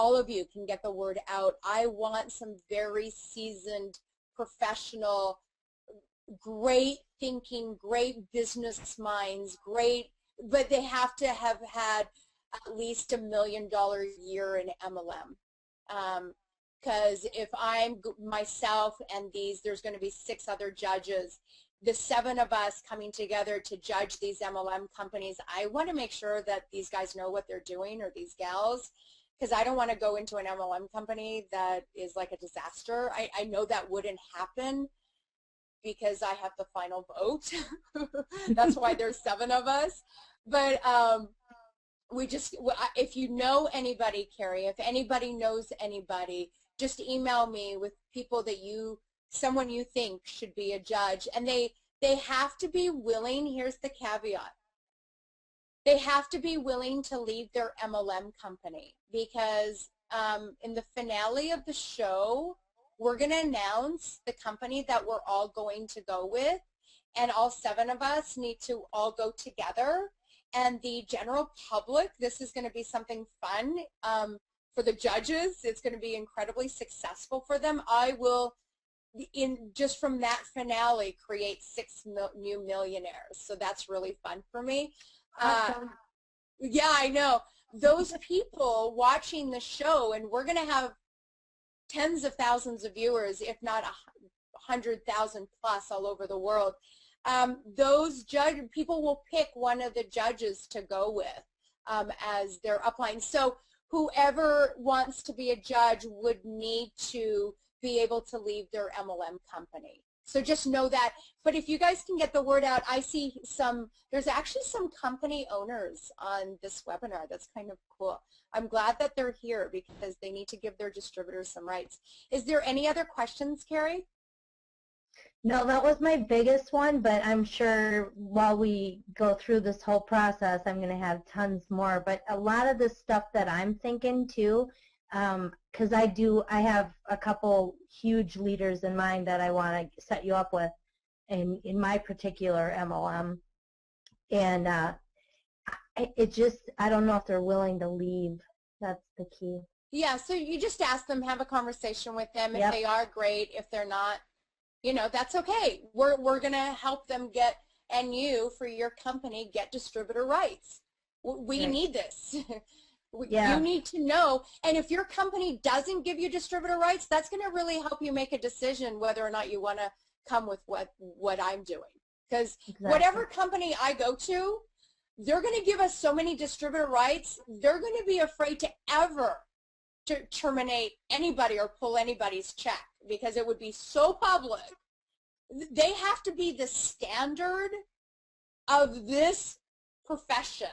all of you can get the word out. I want some very seasoned professional, great thinking, great business minds, but they have to have had at least $1 million a year in MLM. Because if I'm myself and there's going to be 6 other judges, the 7 of us coming together to judge these MLM companies, I want to make sure that these guys know what they're doing, or these gals, because I don't want to go into an MLM company that is like a disaster. I know that wouldn't happen because I have the final vote. That's why there's 7 of us. But if you know anybody, Carrie, if anybody knows anybody, just email me with people that someone you think should be a judge. And they have to be willing, here's the caveat, they have to be willing to leave their MLM company, because in the finale of the show, we're going to announce the company that we're all going to go with, and all 7 of us need to all go together. And the general public, this is going to be something fun for the judges. It's going to be incredibly successful for them. I will, just from that finale, create 6 new millionaires. So that's really fun for me. Awesome. Yeah, I know. Those people watching the show, and we're going to have tens of thousands of viewers, if not 100,000 plus all over the world. Those people will pick one of the judges to go with as their upline. So whoever wants to be a judge would need to be able to leave their MLM company. So just know that. But if you guys can get the word out, I see there's actually some company owners on this webinar. That's kind of cool. I'm glad that they're here because they need to give their distributors some rights. Is there any other questions, Carrie? No, that was my biggest one, but I'm sure while we go through this whole process, I'm going to have tons more. But a lot of the stuff that I'm thinking too, because I have a couple huge leaders in mind that I want to set you up with in my particular MLM. And I don't know if they're willing to leave. That's the key. Yeah, so you just ask them, have a conversation with them. If they are, great. If they're not, that's okay. We're going to help them get, and you, for your company, get distributor rights. We need this. You need to know. And if your company doesn't give you distributor rights, that's going to really help you make a decision whether or not you want to come with what I'm doing. Because whatever company I go to, they're going to give us so many distributor rights, they're going to be afraid to ever terminate anybody or pull anybody's check, because it would be so public. They have to be the standard of this profession.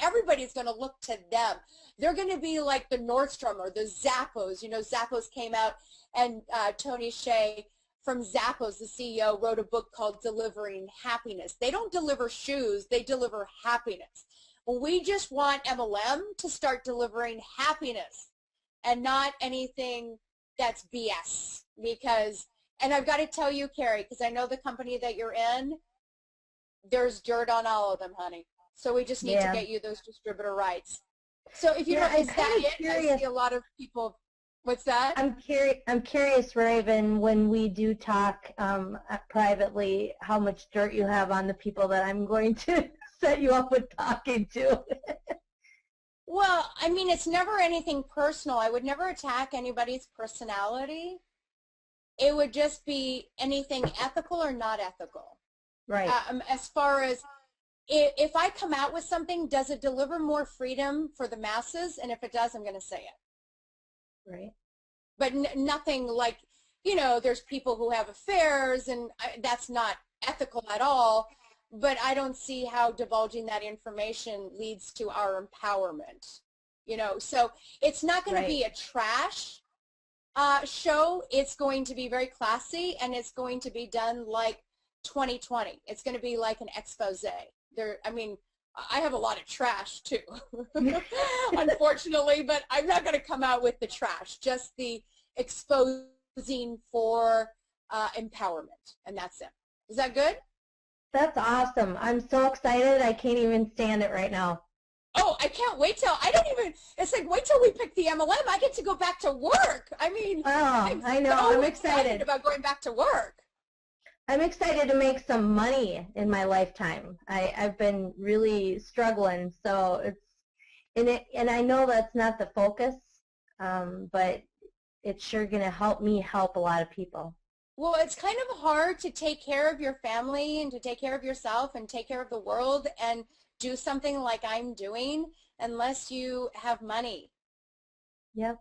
Everybody's going to look to them. They're going to be like the Nordstrom or the Zappos. Zappos came out, and Tony Hsieh from Zappos, the CEO, wrote a book called Delivering Happiness. They don't deliver shoes, they deliver happiness. We just want MLM to start delivering happiness and not anything that's BS. And I've got to tell you, Carrie, because I know the company that you're in, there's dirt on all of them, honey. So we just need to get you those distributor rights. So if you don't, is that it? I see a lot of people. What's that? I'm curious, Raven, when we do talk privately, how much dirt you have on the people that I'm going to set you up with talking to. Well, I mean, it's never anything personal. I would never attack anybody's personality. It would just be anything ethical or not ethical. Right. As far as if I come out with something, does it deliver more freedom for the masses? And if it does, I'm going to say it. Right. But nothing like, there's people who have affairs, and that's not ethical at all. But I don't see how divulging that information leads to our empowerment. So it's not going to be a trash show. It's going to be very classy, and it's going to be done like 2020. It's going to be like an expose. I have a lot of trash too, unfortunately, but I'm not going to come out with the trash, just the exposing for empowerment, and that's it. Is that good? That's awesome. I'm so excited. I can't even stand it right now. Oh, I can't wait till, I don't even, it's like, wait till we pick the MLM. I get to go back to work. I mean, Oh, I know. so I'm excited about going back to work. I'm excited to make some money in my lifetime. I've been really struggling, so and I know that's not the focus, but it's sure going to help me help a lot of people. Well, it's kind of hard to take care of your family and to take care of yourself and take care of the world and do something like I'm doing unless you have money. Yep.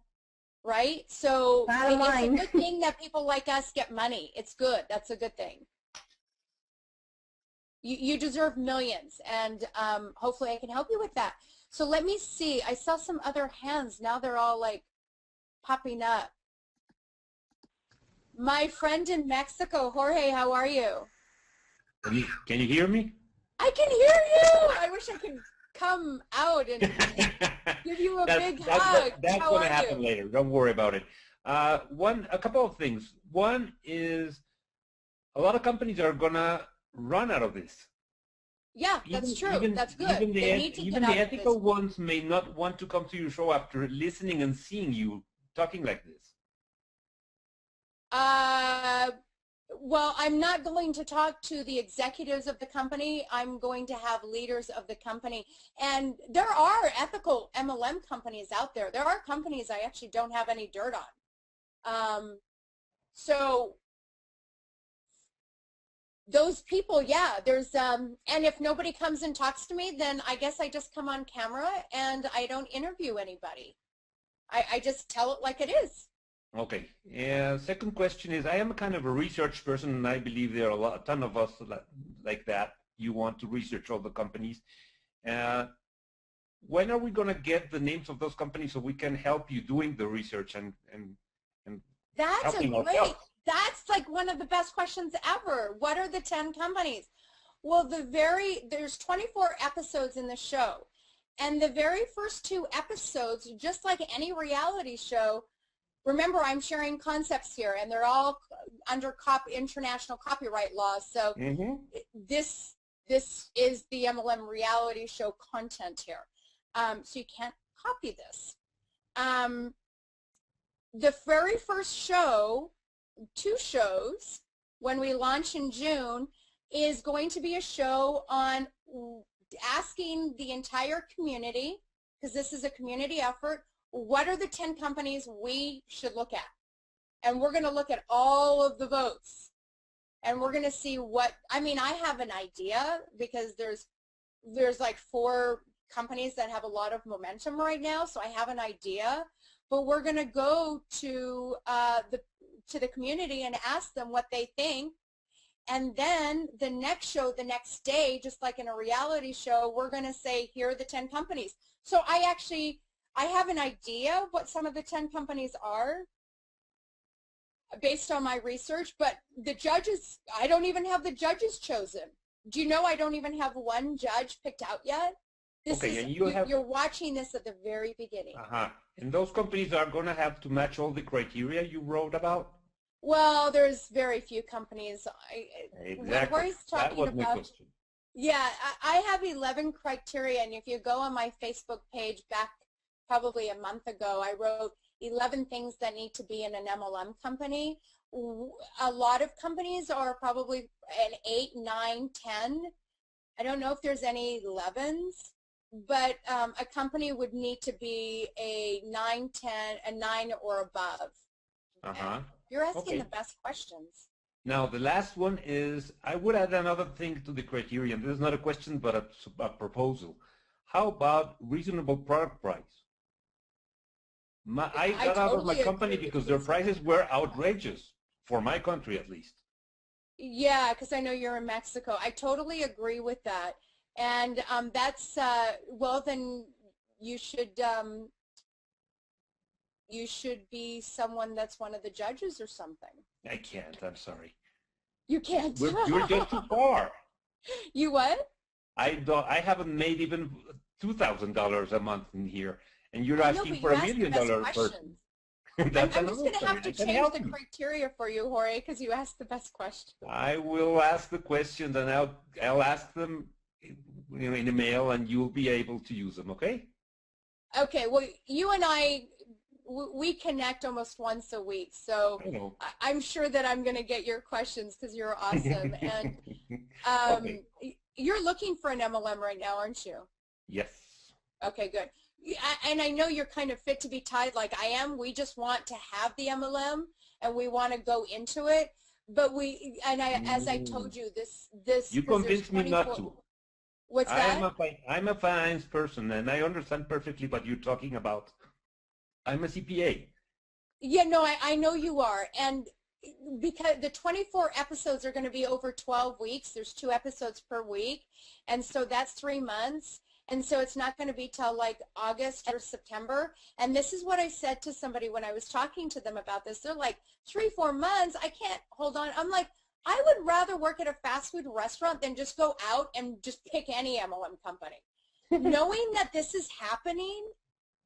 Right? So Bottom line. It's a good thing that people like us get money. It's good. That's a good thing. You deserve millions, and hopefully I can help you with that. So let me see. I saw some other hands. Now they're all like popping up. My friend in Mexico, Jorge, how are you? Can you hear me? I can hear you. I wish I could come out and give you a big hug. That's going to happen later. Don't worry about it. A couple of things. One is a lot of companies are going to run out of this. Yeah, that's true. That's good. Even the ethical ones may not want to come to your show after listening and seeing you talking like this. Well, I'm not going to talk to the executives of the company. I'm going to have leaders of the company. And there are ethical MLM companies out there. There are companies I actually don't have any dirt on. So those people, yeah, there's, and if nobody comes and talks to me, then I guess I just come on camera and I don't interview anybody. I just tell it like it is. Okay. Second question is, I am a kind of a research person, and I believe there are a ton of us like that. You want to research all the companies. When are we going to get the names of those companies so we can help you doing the research and That's a great. That's like one of the best questions ever. What are the 10 companies? Well, there's 24 episodes in the show. And the very first 2 episodes, just like any reality show, remember I'm sharing concepts here, and they're all under international copyright laws. So this is the MLM reality show content here. So you can't copy this. The very first show, 2 shows, when we launch in June, is going to be a show on asking the entire community, because this is a community effort, what are the 10 companies we should look at? And we're going to look at all of the votes. And we're going to see what, I mean, I have an idea because there's like 4 companies that have a lot of momentum right now, so I have an idea. But we're going to go to the community and ask them what they think. And then the next show, the next day, just like in a reality show, we're going to say, here are the 10 companies. So I have an idea of what some of the 10 companies are based on my research, but the judges, I don't even have the judges chosen. Do you know I don't even have one judge picked out yet? You're watching this at the very beginning. And those companies are going to have to match all the criteria you wrote about? Well, there's very few companies. Exactly. That was my question. Yeah, I have 11 criteria, and if you go on my Facebook page back probably a month ago, I wrote 11 things that need to be in an MLM company. A lot of companies are probably an 8, 9, 10. I don't know if there's any 11s, but a company would need to be a 9, 10, a 9 or above. You're asking the best questions. Now, the last one is, I would add another thing to the criterion. This is not a question, but a proposal. How about reasonable product price? I got out of my company because their prices were outrageous, for my country at least. Yeah, because I know you're in Mexico. I totally agree with that. And that's, well, then you should be someone that's one of the judges or something. I can't. I'm sorry. You can't. You're just too far. You what? I haven't made even $2,000 a month in here, and you're asking for $1 million person. I'm just going to have to change the criteria for you, Jorge, because you asked the best question. I will ask the questions, and I'll ask them in a mail, and you'll be able to use them. Okay? Okay. Well, you and I, we connect almost once a week, so I'm sure that I'm going to get your questions because you're awesome. And Okay. you're looking for an MLM right now, aren't you? Yes. Okay, good. And I know you're kind of fit to be tied like I am. We just want to have the MLM and we want to go into it. But as I told you, this. You convinced me not to. What's that? I'm a finance person, and I understand perfectly what you're talking about. I'm a CPA. Yeah, no, I know you are. And because the 24 episodes are going to be over 12 weeks, there's 2 episodes per week. And so that's 3 months. And so it's not going to be till like August or September. And this is what I said to somebody when I was talking to them about this. They're like, 3-4 months, I can't hold on. I'm like, I would rather work at a fast food restaurant than just go out and just pick any MLM company. Knowing that this is happening,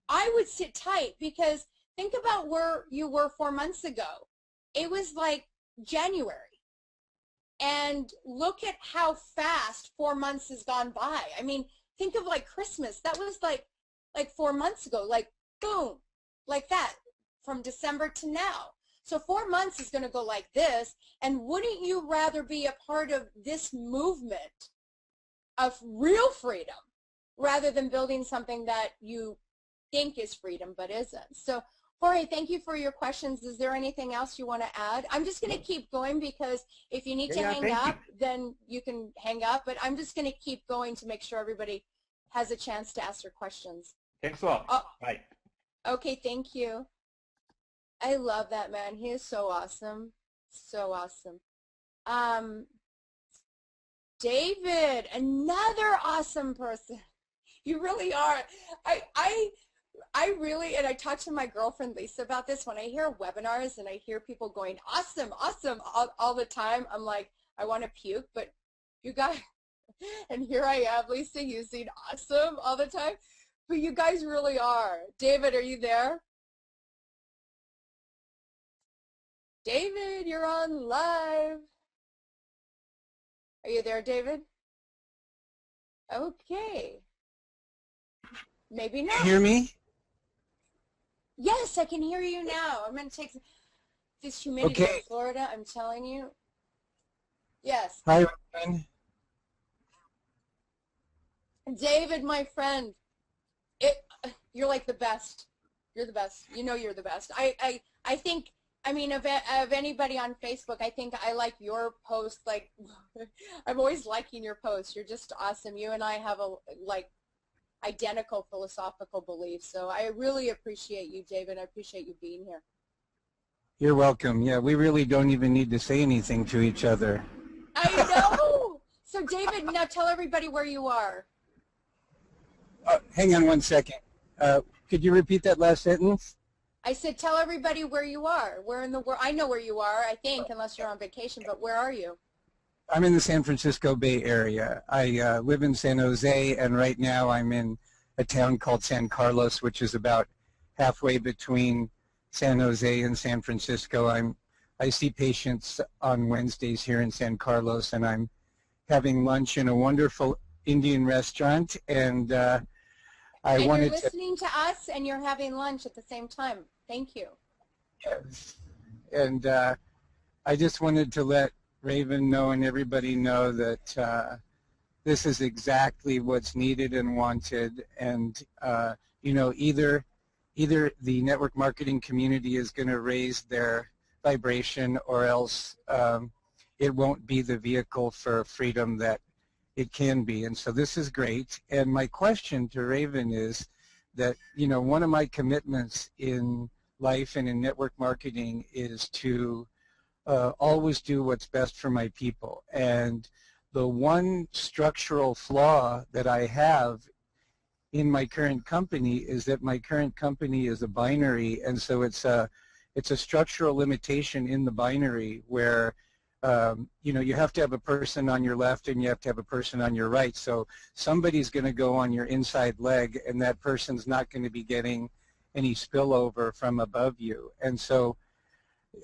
I would sit tight because think about where you were 4 months ago. It was like January. And look at how fast 4 months has gone by. I mean, think of like Christmas. That was like 4 months ago, like boom, like that from December to now. So 4 months is going to go like this. And wouldn't you rather be a part of this movement of real freedom rather than building something that you think is freedom but isn't? So Jorge, thank you for your questions. Is there anything else you want to add? I'm just going to keep going because if you need to hang up, then you can hang up. But I'm just going to keep going to make sure everybody has a chance to ask their questions. Thanks a lot. Bye. Okay, thank you. I love that man. He is so awesome. So awesome. David, another awesome person. You really are. I really, and I talked to my girlfriend Lisa about this, when I hear webinars and I hear people going, awesome, awesome, all the time, I'm like, I want to puke, but you guys, and here I am, Lisa, using awesome all the time, but you guys really are. David, are you there? David, you're on live. Are you there, David? Okay. Maybe not. Can you hear me? Yes, I can hear you now. I'm going to take this humidity in Florida, I'm telling you. Yes. Hi, Ryan. David, my friend, you're like the best. You're the best. You know you're the best. I think, I mean, of anybody on Facebook, I think I like your post. Like, I'm always liking your posts. You're just awesome. You and I have identical philosophical beliefs. So I really appreciate you, David. I appreciate you being here. You're welcome. Yeah, we really don't even need to say anything to each other. I know. So David, now tell everybody where you are. Hang on one second. Could you repeat that last sentence? I said tell everybody where you are. Where in the world? I know where you are, I think, unless you're on vacation, but where are you? I'm in the San Francisco Bay Area. I live in San Jose, and right now I'm in a town called San Carlos, which is about halfway between San Jose and San Francisco. I see patients on Wednesdays here in San Carlos, and I'm having lunch in a wonderful Indian restaurant, and you're listening to us, and you're having lunch at the same time. Thank you. Yes. And I just wanted to let Raven know and everybody know that this is exactly what's needed and wanted, and you know, either the network marketing community is going to raise their vibration, or else it won't be the vehicle for freedom that it can be. And so this is great. And my question to Raven is that, you know, one of my commitments in life and in network marketing is to always do what's best for my people. And the one structural flaw that I have in my current company is that my current company is a binary, and so it's a structural limitation in the binary where you know, you have to have a person on your left and you have to have a person on your right. So somebody's going to go on your inside leg, and that person's not going to be getting any spillover from above you. And so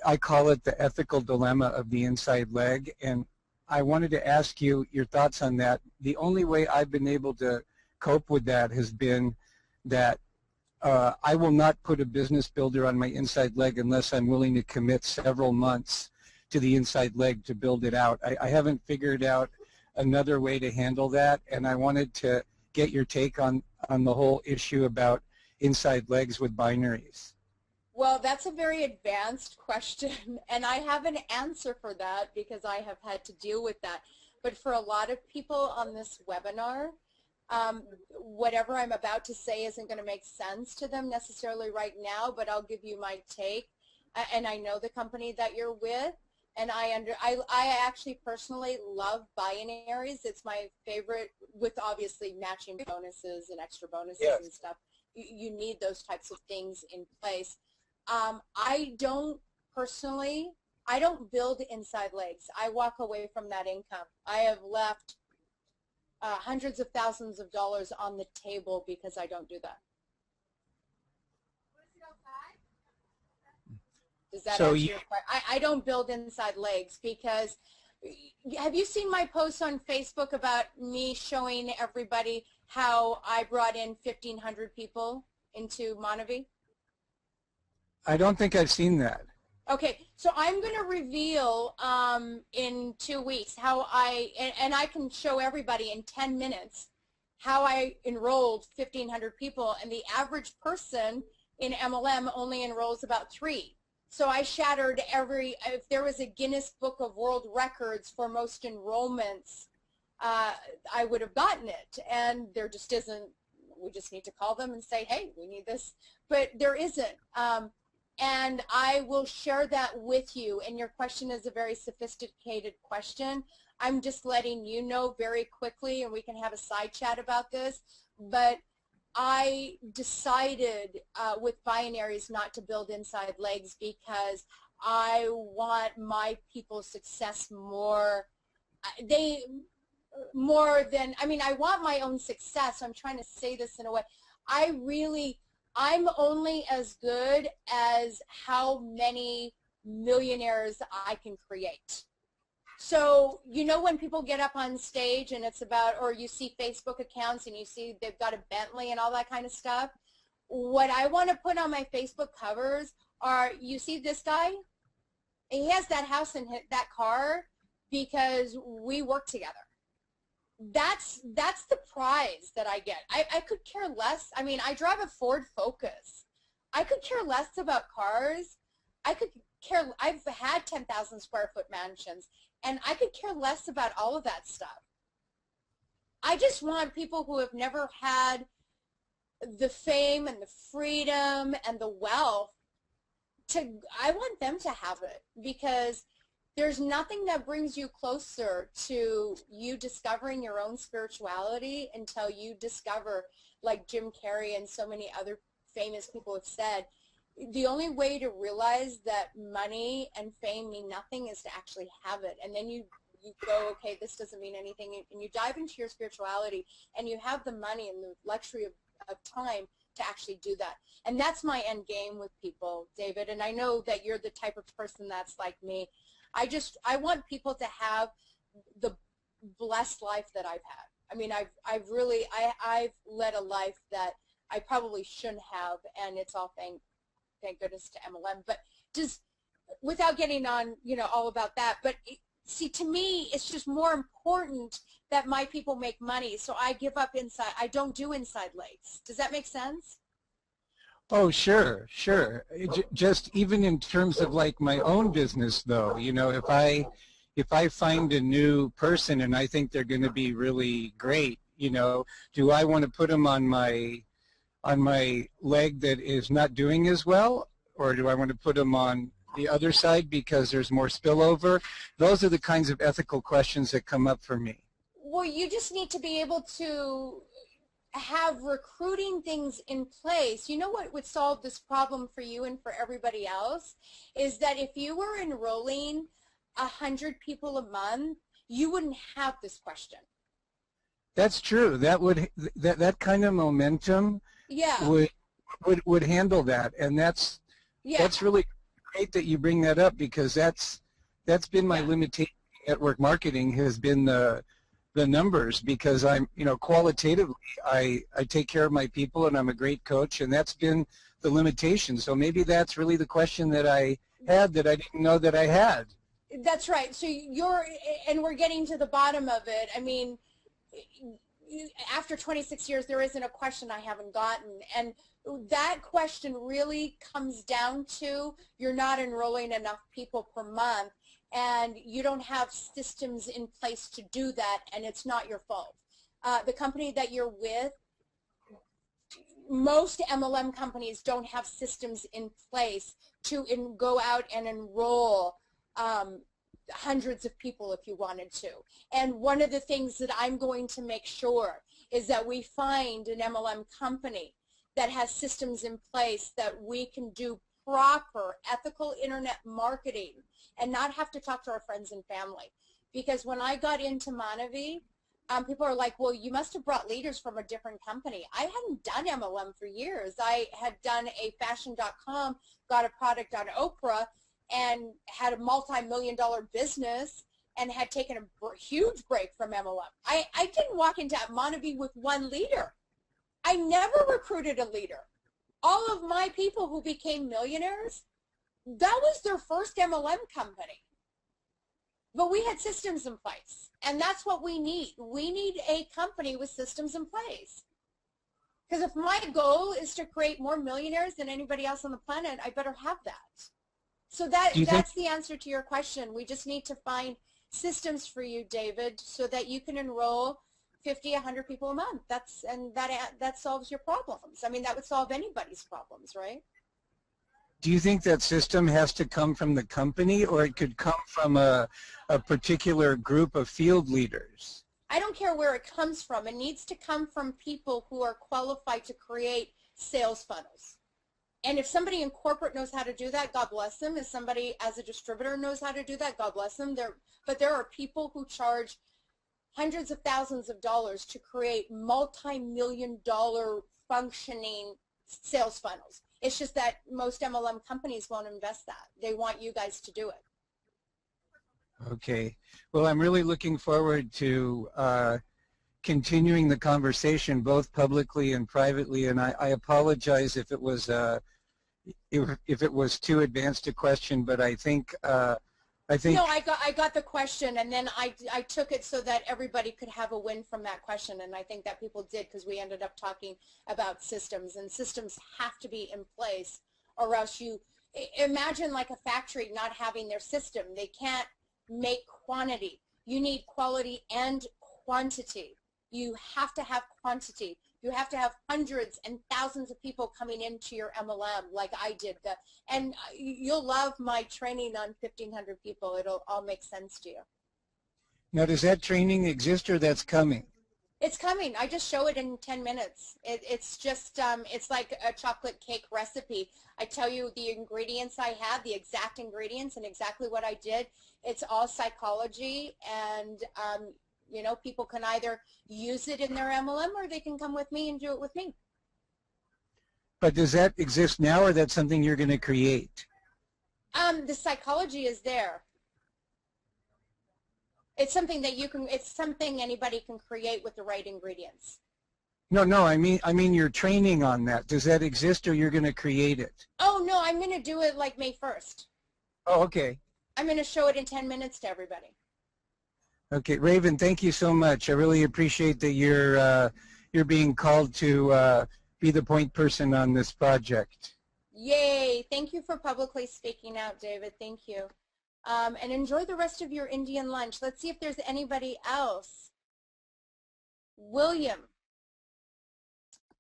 I call it the ethical dilemma of the inside leg. And I wanted to ask you your thoughts on that. The only way I've been able to cope with that has been that I will not put a business builder on my inside leg unless I'm willing to commit several months to the inside leg to build it out. I haven't figured out another way to handle that, and I wanted to get your take on the whole issue about inside legs with binaries. Well, that's a very advanced question, and I have an answer for that because I have had to deal with that. But for a lot of people on this webinar, whatever I'm about to say isn't going to make sense to them necessarily right now, but I'll give you my take. And I know the company that you're with, and I actually personally love binaries. It's my favorite, with obviously matching bonuses and extra bonuses Yes. and stuff. You need those types of things in place. I don't personally, I don't build inside legs. I walk away from that income. I have left hundreds of thousands of dollars on the table because I don't do that. Does that answer your question? I don't build inside legs because, have you seen my posts on Facebook about me showing everybody how I brought in 1,500 people into Monavie? I don't think I've seen that. Okay, so I'm going to reveal in 2 weeks how and I can show everybody in 10 minutes how I enrolled 1,500 people, and the average person in MLM only enrolls about 3. So I shattered if there was a Guinness Book of World Records for most enrollments, I would have gotten it, and there just isn't. We just need to call them and say, hey, we need this, but there isn't. And I will share that with you, and your question is a very sophisticated question. I'm just letting you know very quickly, and we can have a side chat about this, but I decided with binaries not to build inside legs because I want my people's success more than, I mean, I want my own success. I'm trying to say this in a way. I'm only as good as how many millionaires I can create. So, you know, when people get up on stage and it's about, or you see Facebook accounts and you see they've got a Bentley and all that kind of stuff, what I want to put on my Facebook covers are, you see this guy? He has that house and that car because we work together. That's the prize that I get. I could care less. I mean, I drive a Ford Focus. I could care less about cars. I've had 10,000 square foot mansions, and I could care less about all of that stuff. I just want people who have never had the fame and the freedom and the wealth I want them to have it, because there's nothing that brings you closer to you discovering your own spirituality until you discover, like Jim Carrey and so many other famous people have said, the only way to realize that money and fame mean nothing is to actually have it. And then you go, okay, this doesn't mean anything, and you dive into your spirituality, and you have the money and the luxury of time to actually do that. And that's my end game with people, David, and I know that you're the type of person that's like me. I want people to have the blessed life that I've had. I mean, I've led a life that I probably shouldn't have, and it's all thank goodness to MLM. But just without getting on, all about that, but see, to me, it's just more important that my people make money. So I give up inside. I don't do inside legs. Does that make sense? Oh, sure. Just even in terms of like my own business, though, if I find a new person and I think they're going to be really great, do I want to put them on my leg that is not doing as well, or do I want to put them on the other side because there's more spillover? Those are the kinds of ethical questions that come up for me. Well, you just need to be able to have recruiting things in place. You know what would solve this problem for you and for everybody else is that if you were enrolling 100 people a month, you wouldn't have this question. That's true. That kind of momentum would handle that, and that's really great that you bring that up, because that's been my limitation network marketing has been the numbers, because I'm, qualitatively, I take care of my people and I'm a great coach, and that's been the limitation. So maybe that's really the question that I had that I didn't know that I had. That's right. So and we're getting to the bottom of it. I mean, after 26 years, there isn't a question I haven't gotten. And that question really comes down to you're not enrolling enough people per month, and you don't have systems in place to do that, and it's not your fault. The company that you're with, most MLM companies don't have systems in place to go out and enroll hundreds of people if you wanted to. And one of the things that I'm going to make sure is that we find an MLM company that has systems in place that we can do proper ethical internet marketing and not have to talk to our friends and family. Because when I got into Manavi, people are like, well, you must have brought leaders from a different company. I hadn't done MLM for years. I had done a fashion.com, got a product on Oprah, and had a multi-million-dollar business and had taken a huge break from MLM. I didn't walk into Manavi with one leader. I never recruited a leader. All of my people who became millionaires, that was their first MLM company. But we had systems in place, and that's what we need. We need a company with systems in place. Because if my goal is to create more millionaires than anybody else on the planet, I better have that. So that's the answer to your question. We just need to find systems for you, David, so that you can enroll 50, 100 people a month. That solves your problems. I mean, that would solve anybody's problems, right? Do you think that system has to come from the company, or it could come from a particular group of field leaders? I don't care where it comes from. It needs to come from people who are qualified to create sales funnels. And if somebody in corporate knows how to do that, God bless them. If somebody as a distributor knows how to do that, God bless them. But there are people who charge hundreds of thousands of dollars to create multi-million-dollar functioning sales funnels. It's just that most MLM companies won't invest that. They want you guys to do it. Okay. Well, I'm really looking forward to continuing the conversation both publicly and privately, and I apologize if it was too advanced a question, but I think No, I got the question, and then I took it so that everybody could have a win from that question, and I think that people did, because we ended up talking about systems, and systems have to be in place, or else you imagine like a factory not having their system. They can't make quantity. You need quality and quantity. You have to have quantity. You have to have hundreds and thousands of people coming into your MLM like I did. And you'll love my training on 1,500 people. It'll all make sense to you. Now, does that training exist, or that's coming? It's coming. I just show it in 10 minutes. It's just, it's like a chocolate cake recipe. I tell you the ingredients I had, the exact ingredients, and exactly what I did. It's all psychology, and you know, people can either use it in their MLM, or they can come with me and do it with me. But does that exist now, or that's something you're going to create? The psychology is there. It's something that you can, it's something anybody can create with the right ingredients. No, I mean your training on that. Does that exist, or you're going to create it? Oh, no, I'm going to do it like May 1st. Oh, okay. I'm going to show it in 10 minutes to everybody. Okay, Raven, thank you so much. I really appreciate that you're being called to be the point person on this project. Yay! Thank you for publicly speaking out, David. Thank you. And enjoy the rest of your Indian lunch. Let's see if there's anybody else. William.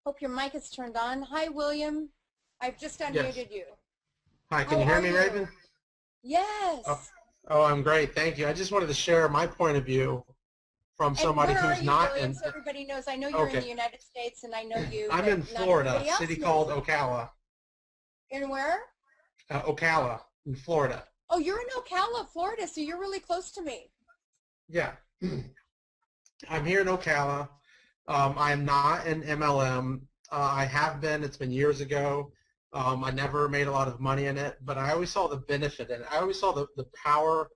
Hope your mic is turned on. Hi, William. I've just unmuted you. Hi, can you hear me, Raven? Yes. Oh, I'm great. Thank you. I just wanted to share my point of view from somebody who's not in. So everybody knows. I know you're in the United States, and I know you. I'm in Florida, a city called Ocala. In where? Ocala, in Florida. Oh, you're in Ocala, Florida, so you're really close to me. Yeah. I'm here in Ocala. I'm not in MLM. I have been. It's been years ago. I never made a lot of money in it, but I always saw the benefit in it. I always saw the power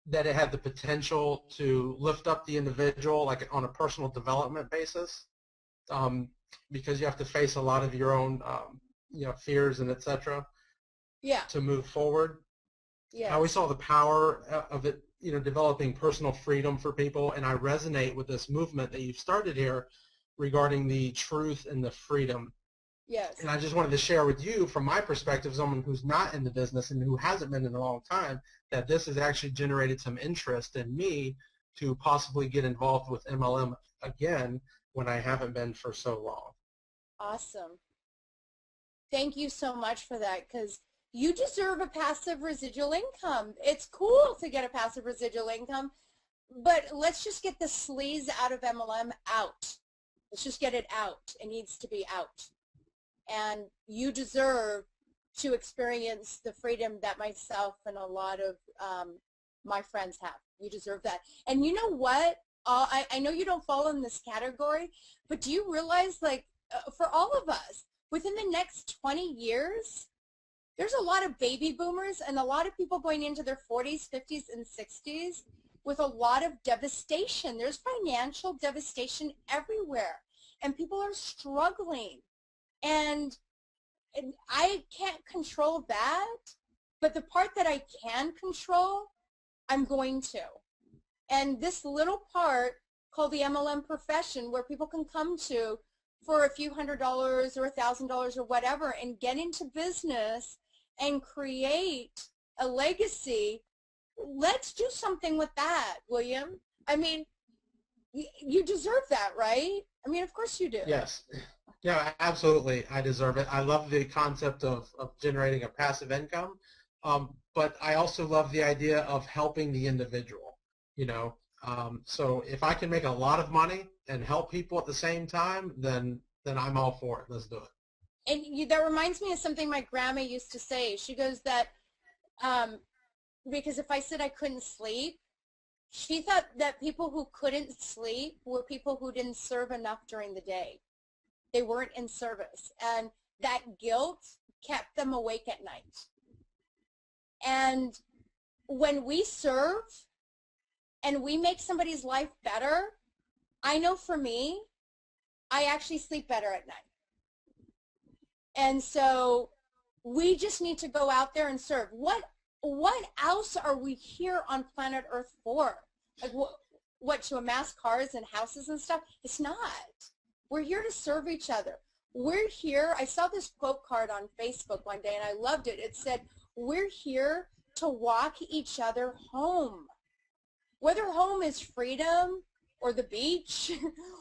that it had the potential to lift up the individual, like on a personal development basis, because you have to face a lot of your own, fears and etc. Yeah. to move forward. Yes. I always saw the power of it, developing personal freedom for people, and I resonate with this movement that you've started here regarding the truth and the freedom. Yes. And I just wanted to share with you, from my perspective, someone who's not in the business and who hasn't been in a long time, that this has actually generated some interest in me to possibly get involved with MLM again when I haven't been for so long. Awesome. Thank you so much for that, because you deserve a passive residual income. It's cool to get a passive residual income, but let's just get the sleaze out of MLM out. Let's just get it out. It needs to be out. And you deserve to experience the freedom that myself and a lot of my friends have. You deserve that. And you know what? I know you don't fall in this category, but do you realize, like, for all of us, within the next 20 years, there's a lot of baby boomers and a lot of people going into their 40s, 50s, and 60s with a lot of devastation. There's financial devastation everywhere, and people are struggling. And I can't control that, but the part that I can control, I'm going to. And this little part called the MLM profession, where people can come to for a few $100 or $1,000 or whatever and get into business and create a legacy, let's do something with that, William. I mean, you deserve that, right? I mean, of course you do. Yes. Yeah, absolutely. I deserve it. I love the concept of generating a passive income, but I also love the idea of helping the individual, So if I can make a lot of money and help people at the same time, then I'm all for it. Let's do it. And that reminds me of something my grandma used to say. She goes that because if I said I couldn't sleep, she thought that people who couldn't sleep were people who didn't serve enough during the day. They weren't in service, and that guilt kept them awake at night. And when we serve and we make somebody's life better, I know for me, I actually sleep better at night. And so we just need to go out there and serve. What else are we here on planet Earth for? Like, what, to amass cars and houses and stuff? It's not. We're here to serve each other. We're here. I saw this quote card on Facebook one day, and I loved it. It said, we're here to walk each other home. Whether home is freedom or the beach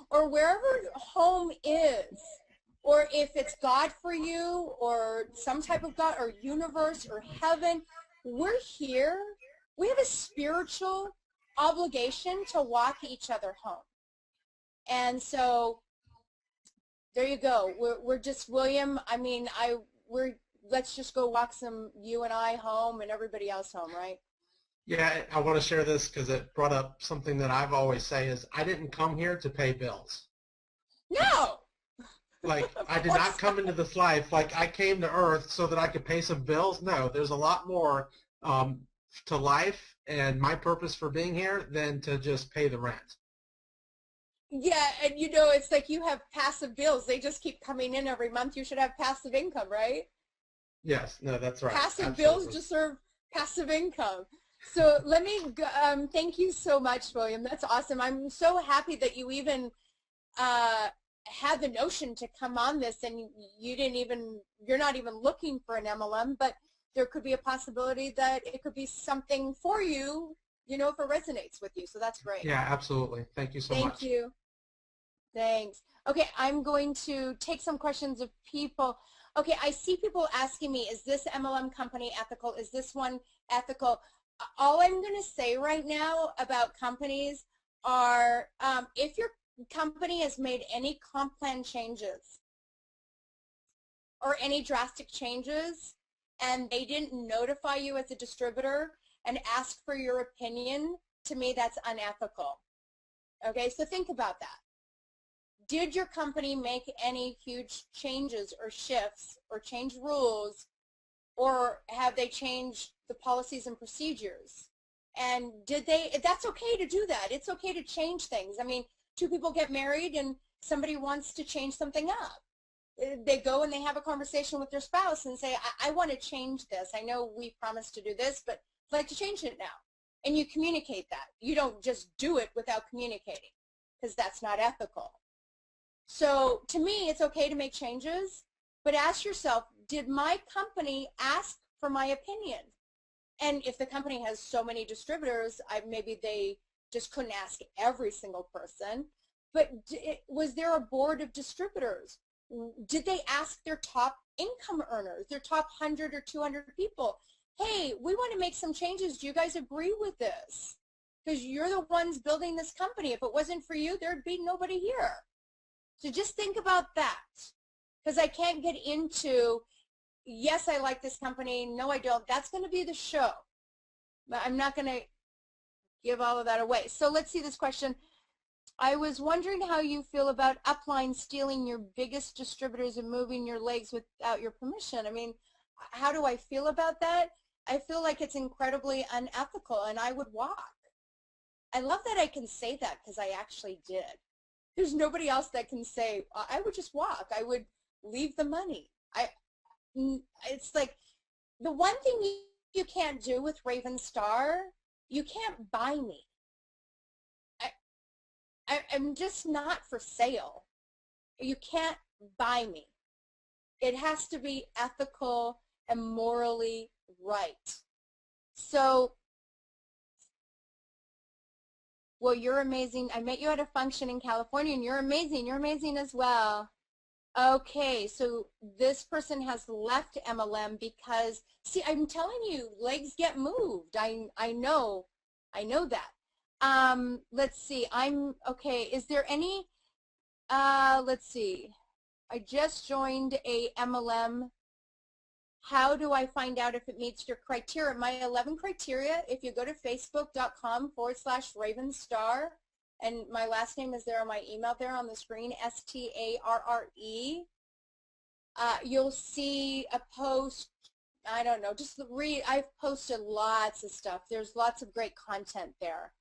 or wherever home is, or if it's God for you or some type of God or universe or heaven, we're here. We have a spiritual obligation to walk each other home. And so there you go. We're just, William, I mean, let's just go walk you and I home and everybody else home, right? Yeah, I want to share this because it brought up something that I've always say is I didn't come here to pay bills. No. Like, I did not come into this life like I came to Earth so that I could pay some bills. No, there's a lot more to life and my purpose for being here than to just pay the rent. Yeah, and it's like you have passive bills. They just keep coming in every month. You should have passive income, right? Yes, no, that's right. Passive Absolutely. bills deserve passive income. So let me thank you so much, William. That's awesome. I'm so happy that you even had the notion to come on this, and you're not even looking for an MLM, but there could be a possibility that it could be something for you, if it resonates with you. So that's great. Yeah, absolutely. Thank you so much. Thank you. Thanks. Okay, I'm going to take some questions of people. Okay, I see people asking me, is this MLM company ethical? Is this one ethical? All I'm going to say right now about companies are if your company has made any comp plan changes or any drastic changes and they didn't notify you as a distributor and ask for your opinion, to me that's unethical. Okay, so think about that. Did your company make any huge changes or shifts or change rules, or have they changed the policies and procedures? And did they, that's okay to do that. It's okay to change things. I mean, two people get married and somebody wants to change something up. They go and they have a conversation with their spouse and say, I want to change this. I know we promised to do this, but I'd like to change it now. And you communicate that. You don't just do it without communicating, because that's not ethical. So to me, it's okay to make changes, but ask yourself, did my company ask for my opinion? And if the company has so many distributors, maybe they just couldn't ask every single person. But was there a board of distributors? Did they ask their top income earners, their top 100 or 200 people? Hey, we want to make some changes. Do you guys agree with this? Because you're the ones building this company. If it wasn't for you, there'd be nobody here. So just think about that. Because I can't get into, yes, I like this company. No, I don't. That's going to be the show. But I'm not going to give all of that away. So let's see this question. I was wondering how you feel about Upline stealing your biggest distributors and moving your legs without your permission. I mean, how do I feel about that? I feel like it's incredibly unethical, and I would walk. I love that I can say that because I actually did. There's nobody else that can say, I would just walk. I would leave the money. It's like the one thing you can't do with Raven Star, you can't buy me. I'm just not for sale. You can't buy me. It has to be ethical and morally right. So, well, you're amazing. I met you at a function in California, and you're amazing. You're amazing as well. Okay, so this person has left MLM because, see, I'm telling you, legs get moved. I know that. Let's see. Okay. Is there any? Let's see. I just joined a MLM. How do I find out if it meets your criteria? My 11 criteria, if you go to facebook.com/Ravenstar, and my last name is there on my email there on the screen, STARRE, you'll see a post. I don't know, just read. I've posted lots of stuff. There's lots of great content there.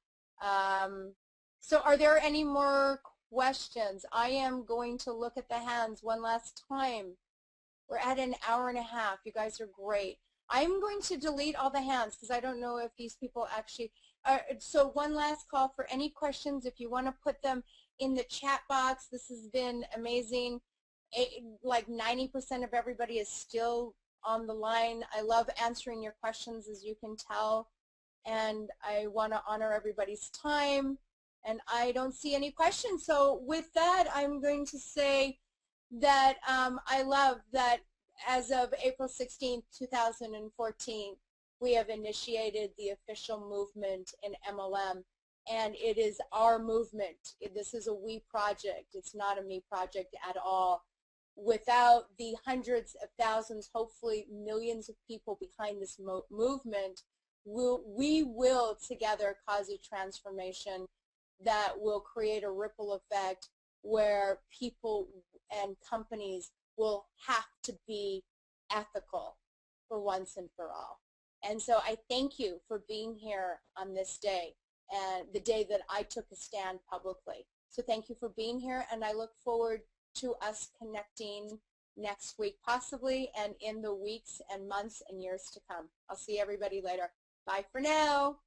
So are there any more questions? I am going to look at the hands one last time. We're at an hour and a half. You guys are great. I'm going to delete all the hands because I don't know if these people actually so one last call for any questions. If you want to put them in the chat box, this has been amazing. Like 90% of everybody is still on the line. I love answering your questions, as you can tell, and I want to honor everybody's time, and I don't see any questions. So with that, I'm going to say that I love that as of April 16th, 2014, we have initiated the official movement in MLM, and it is our movement. This is a we project. It's not a me project at all. Without the hundreds of thousands, hopefully millions of people behind this movement, we will together cause a transformation that will create a ripple effect where people and companies will have to be ethical for once and for all. And so I thank you for being here on this day, and the day that I took a stand publicly. So thank you for being here, and I look forward to us connecting next week possibly, and in the weeks and months and years to come. I'll see everybody later. Bye for now.